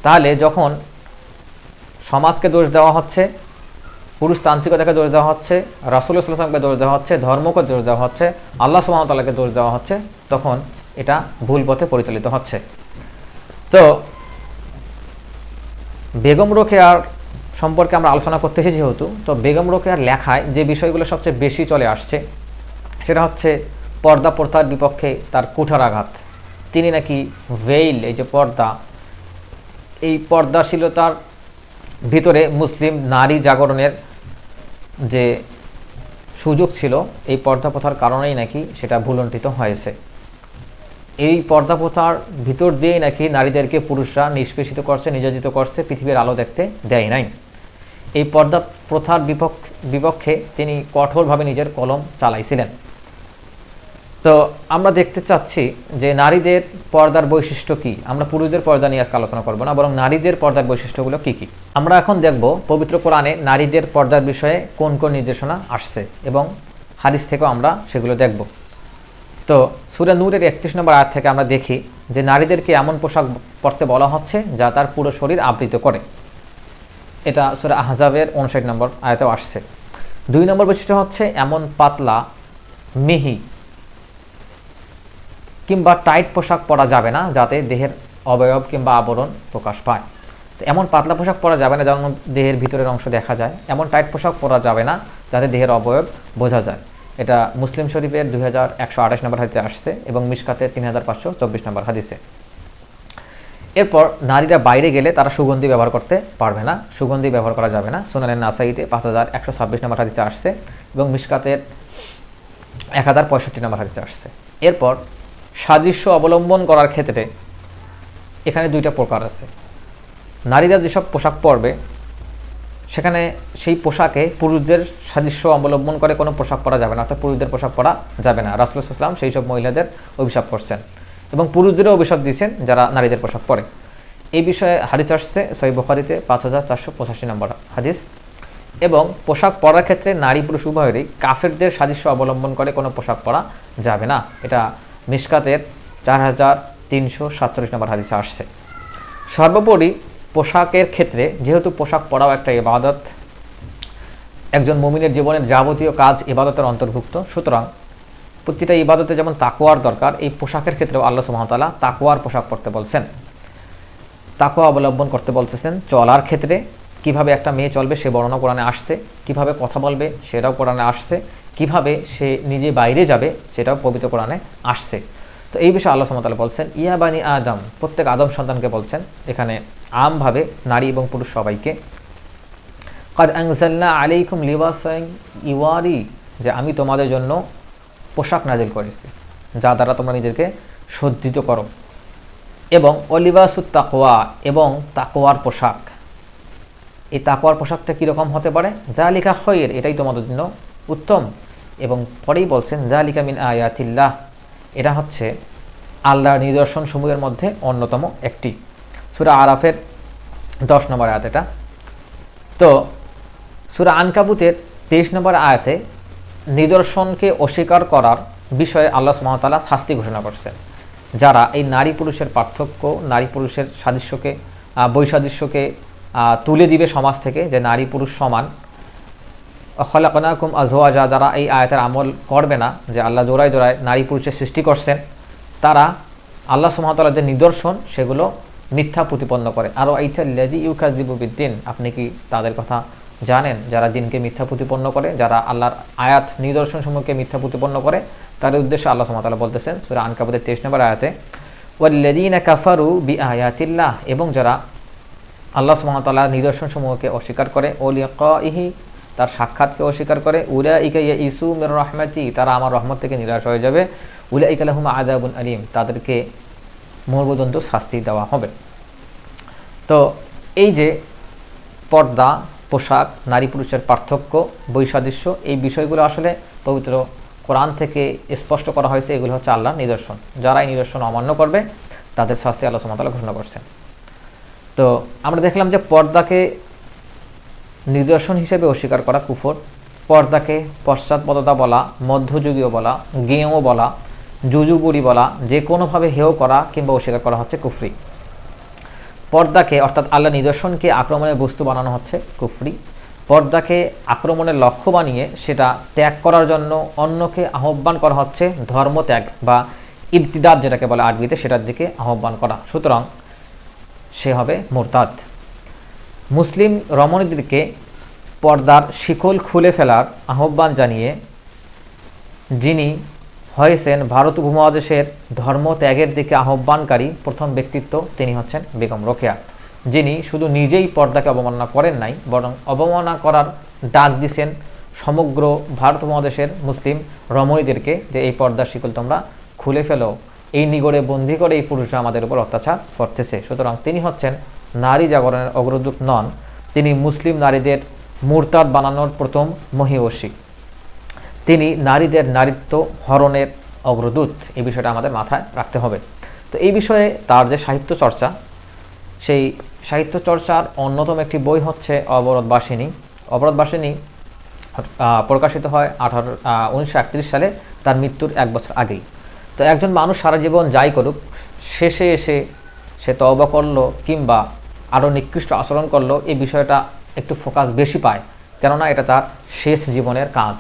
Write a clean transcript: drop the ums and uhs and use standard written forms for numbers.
তাহলে যখন সমাজকে দোষ দেওয়া হচ্ছে, পুরুষতান্ত্রিকতাকে দোষ দেওয়া হচ্ছে, রাসূলুল্লাহ সাল্লাল্লাহু আলাইহি ওয়াসাল্লামকে দোষ দেওয়া হচ্ছে, ধর্মকে দোষ দেওয়া হচ্ছে, আল্লাহ সুবহানাহু ওয়া তাআলাকে দোষ দেওয়া হচ্ছে, তখন এটা ভুল পথে পরিচালিত হচ্ছে। তো বেগম রোকেয়ার সম্পর্কে আমরা আলোচনা করতেছি যেহেতু, তো বেগম রোকেয়ার লেখায় যে বিষয়গুলো সবচেয়ে বেশি চলে আসছে সেটা হচ্ছে পর্দা প্রথার বিপক্ষে তার কুঠারাঘাত। তিনি নাকি ভেইল, এই যে পর্দা, এই পর্দাশীলতার ভিতরে মুসলিম নারী জাগরণের যে সুযোগ ছিল, এই পর্দা প্রথার কারণেই নাকি সেটা ভুলণ্ঠিত হয়েছে। এই পর্দা প্রথার ভিতর দিয়েই নাকি নারীদেরকে পুরুষরা নিষ্পেষিত করছে, নির্যাতিত করছে, পৃথিবীর আলো দেখতে দেয় নাই। এই পর্দা প্রথার বিপক্ষে তিনি কঠোরভাবে নিজের কলম চালাইছিলেন। তো আমরা দেখতে চাচ্ছি যে নারীদের পর্দার বৈশিষ্ট্য কী। আমরা পুরুষদের পর্দা নিয়ে আজকে আলোচনা করব না, বরং নারীদের পর্দার বৈশিষ্ট্যগুলো কী কী। আমরা এখন দেখব পবিত্র কোরআনে নারীদের পর্দার বিষয়ে কোন কোন নির্দেশনা আসছে, এবং হাদিস থেকেও আমরা সেগুলো দেখব। তো সূরা নূরের 31 নম্বর আয়াত থেকে আমরা দেখি যে নারীদেরকে এমন পোশাক পরতে বলা হচ্ছে যা তার পুরো শরীর আবৃত করে। এটা সূরা আহজাবের 59 নম্বর আয়াতেও আসছে। 2 নম্বর বৈশিষ্ট্য হচ্ছে এমন পাতলা, মিহি কিংবা টাইট পোশাক পরা যাবে না যাতে দেহের অবয়ব কিংবা আবরণ প্রকাশ পায়। তো এমন পাতলা পোশাক পরা যাবে না যেমন দেহের ভিতরের অংশ দেখা যায়, এমন টাইট পোশাক পরা যাবে না যাতে দেহের অবয়ব বোঝা যায়। এটা মুসলিম শরীফের 2128 নম্বর হাদিসে আসছে এবং মিশকাতের 3524 নম্বর হাদিসে। এরপর নারীরা বাইরে গেলে তারা সুগন্ধি ব্যবহার করতে পারবে না, সুগন্ধি ব্যবহার করা যাবে না। সুনানে নাসাইতে 5126 নম্বর হাদিসে আসছে এবং মিশকাতের 1065 নম্বর হাদিসে আসছে। এরপর সাদৃশ্য অবলম্বন করার ক্ষেত্রে এখানে 2টা প্রকার আছে। নারীরা যেসব পোশাক পরবে সেখানে সেই পোশাকে পুরুষদের সাদৃশ্য অবলম্বন করে কোনো পোশাক পরা যাবে না, অর্থাৎ পুরুষদের পোশাক পরা যাবে না। রাসূলুল্লাহ সাল্লাল্লাহু আলাইহি ওয়াসাল্লাম সেই সব মহিলাদের অভিশাপ করছেন এবং পুরুষদেরও অভিশাপ দিয়েছেন যারা নারীদের পোশাক পরে। এই বিষয়ে হাদিস আসছে সহিহ বুখারীতে 5485 নম্বর হাদিস। এবং পোশাক পরার ক্ষেত্রে নারী পুরুষ উভয়েরই কাফেরদের সাদৃশ্য অবলম্বন করে কোনো পোশাক পরা যাবে না। এটা মিশকাতের 4347 নম্বর হাদিসে আসছে। সর্বোপরি পোশাকের ক্ষেত্রে, যেহেতু পোশাক পরাও একটা ইবাদত, একজন মুমিনের জীবনের যাবতীয় কাজ ইবাদতের অন্তর্ভুক্ত, সুতরাং প্রতিটা ইবাদতে যেমন তাকওয়ার দরকার, এই পোশাকের ক্ষেত্রেও আল্লাহ সুবহানাহু ওয়া তাআলা তাকওয়ার পোশাক পরতে বলছেন, তাকওয়া অবলম্বন করতে বলতেছেন। চলার ক্ষেত্রে কিভাবে একটা মেয়ে চলবে সে বর্ণনা কোরআনে আসছে, কিভাবে কথা বলবে সেটাও কোরআনে আসছে, কিভাবে সে নিজে বাইরে যাবে সেটাও পবিত্র কোরআনে আসছে। তো এই বিষয়ে আল্লাহ সুবহানাহু ওয়া তাআলা বলছেন ইয়া বানি আদম, প্রত্যেক আদম সন্তানকে বলছেন, এখানে আমভাবে নারী এবং পুরুষ সবাইকে। কাদ আনজালনা আলাইকুম লিবাসান ইওয়ারি, যে আমি তোমাদের জন্য পোশাক নাজিল করেছি যা দ্বারা তোমরা নিজেকে সজ্জিত করো, এবং অলিবাসুত তাকওয়া, এবং তাকওয়ার পোশাক। এই তাকওয়ার পোশাকটা কীরকম হতে পারে? যালিকা খায়র, এটাই তোমাদের জন্য উত্তম। এবং পরেই বলছেন যালিকা মিন আয়াতিল্লাহ, এটা হচ্ছে আল্লাহর নিদর্শন সমূহের মধ্যে অন্যতম একটি। সূরা আরাফের 10 নম্বর আয়াত এটা। তো সূরা আনকাবুতের 23 নম্বর আয়াতে নিদর্শনকে অস্বীকার করার বিষয়ে আল্লাহ সুবহানাহু ওয়া তাআলা শাস্তি ঘোষণা করছেন। যারা এই নারী পুরুষের পার্থক্য, নারী পুরুষের সাদৃশ্যকে, বৈসাদৃশ্যকে তুলে দিবে সমাজ থেকে, যে নারী পুরুষ সমান, খালাকনাকুম আজওয়াজা, যারা এই আয়াতের আমল করবে না, যে আল্লাহ জোড়ায় জোড়ায় নারী পুরুষের সৃষ্টি করছেন, তারা আল্লাহ সুবহানাহু ওয়া তাআলার যে নিদর্শন সেগুলো মিথ্যা প্রতিপন্ন করে। আরও আইতাল্লাযী ইউকাযযিবু বিদ্দিন, আপনি কি তাদের কথা জানেন যারা দিনকে মিথ্যা প্রতিপন্ন করে, যারা আল্লাহর আয়াত নিদর্শন সমূহকে মিথ্যা প্রতিপন্ন করে, তাদের উদ্দেশ্যে আল্লাহ সুবহানাহু ওয়া তাআলা বলতেছেন সূরা আনকাবুতের 23 নম্বর আয়াতে ওয়াল্লাযীনা কাফারু বিআয়াতিল্লাহ, এবং যারা আল্লাহ সুবহানাহু ওয়া তাআলার নিদর্শন সমূহকে অস্বীকার করে, ও লিকাইহি, তার সাক্ষাৎকে অস্বীকার করে, উলাইকা ইয়াইসু মির রাহমাতি, তারা আমার রহমত থেকে নিরাশ হয়ে যাবে, উলাইকা লাহুম আযাবুন আলীম, তাদেরকে মর্মদণ্ড শাস্তি দেওয়া হবে। তো এই যে পর্দা, পোশাক, নারী পুরুষের পার্থক্য, বৈসাদৃশ্য, এই বিষয়গুলো আসলে পবিত্র কোরআন থেকে স্পষ্ট করা হয়েছে। এগুলো হচ্ছে আল্লাহর নিদর্শন। যারা এই নিদর্শন অমান্য করবে তাদের শাস্তি আল্লাহ সুবহানাহু ওয়া তাআলা ঘোষণা করছেন। তো আমরা দেখলাম যে পর্দাকে নিদর্শন হিসেবে অস্বীকার করা কুফর, পর্দাকে পশ্চাৎপদতা বলা, মধ্যযুগীয় বলা, গেঁয়ো বলা, জুজুবুরি বলা, যে কোনোভাবে হেয় করা কিংবা অস্বীকার করা হচ্ছে কুফরি। পর্দাকে অর্থাৎ আল্লাহ নিদর্শনকে আক্রমণের বস্তু বানানো হচ্ছে কুফরি। পর্দাকে আক্রমণের লক্ষ্য বানিয়ে সেটা ত্যাগ করার জন্য অন্যকে আহ্বান করা হচ্ছে ধর্মত্যাগ বা ইবতিদাত যেটাকে বলে আরবিতে, সেটার দিকে আহ্বান করা। সুতরাং সে হবে মুরতাদ। মুসলিম রমণীদেরকে পর্দার শিকল খুলে ফেলার আহ্বান জানিয়ে যিনি হয়েছেন ভারত উপমহাদেশের ধর্মত্যাগের দিকে আহ্বানকারী প্রথম ব্যক্তিত্ব, তিনি হচ্ছেন বেগম রোকেয়া, যিনি শুধু নিজেই পর্দাকে অবমাননা করেন নাই, বরং অবমাননা করার ডাক দিছেন সমগ্র ভারত উপমহাদেশের মুসলিম রমণীদেরকে যে এই পর্দার শিকল তোমরা খুলে ফেলো, এই নিগড়ে বন্দী করে এই পুরুষরা আমাদের উপর অত্যাচার করতেছে। সুতরাং তিনি হচ্ছেন নারী জাগরণের অগ্রদূত নন, তিনি মুসলিম নারীদের মুরতাদ বানানোর প্রথম মহিয়সী, তিনি নারীদের নারীত্ব হরণের অগ্রদূত। এই বিষয়টা আমাদের মাথায় রাখতে হবে। তো এই বিষয়ে তার যে সাহিত্য চর্চা, সেই সাহিত্য চর্চার অন্যতম একটি বই হচ্ছে অবরোধবাসিনী। অবরোধবাসিনী প্রকাশিত হয় 1931 সালে, তার মৃত্যুর 1 বছর আগেই। তো একজন মানুষ সারা জীবন যাই করুক, শেষে এসে সে তওবা করলো কিংবা আরও নিকৃষ্ট আচরণ করলো, এই বিষয়টা একটু ফোকাস বেশি পায়, কেননা এটা তার শেষ জীবনের কাজ।